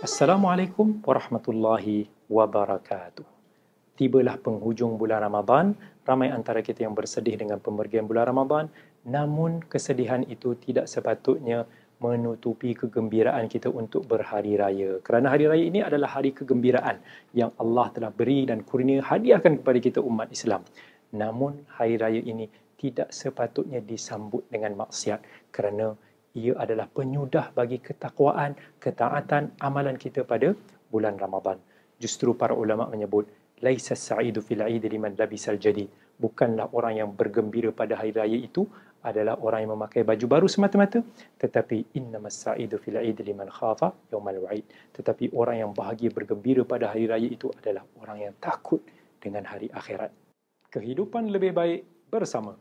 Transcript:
Assalamualaikum warahmatullahi wabarakatuh. Tibalah penghujung bulan Ramadan, ramai antara kita yang bersedih dengan pemergian bulan Ramadan, namun kesedihan itu tidak sepatutnya menutupi kegembiraan kita untuk berhari raya. Kerana hari raya ini adalah hari kegembiraan yang Allah telah beri dan kurnia hadiahkan kepada kita umat Islam. Namun hari raya ini tidak sepatutnya disambut dengan maksiat kerana ia adalah penyudah bagi ketakwaan, ketaatan, amalan kita pada bulan Ramadan. Justru para ulama menyebut, laisa sa'idu fil 'id liman labisal jadid. Bukanlah orang yang bergembira pada hari raya itu adalah orang yang memakai baju baru semata-mata, tetapi innamas sa'idu fil 'id liman khafa yaumal wa'id. Tetapi orang yang bahagia bergembira pada hari raya itu adalah orang yang takut dengan hari akhirat. Kehidupan lebih baik bersama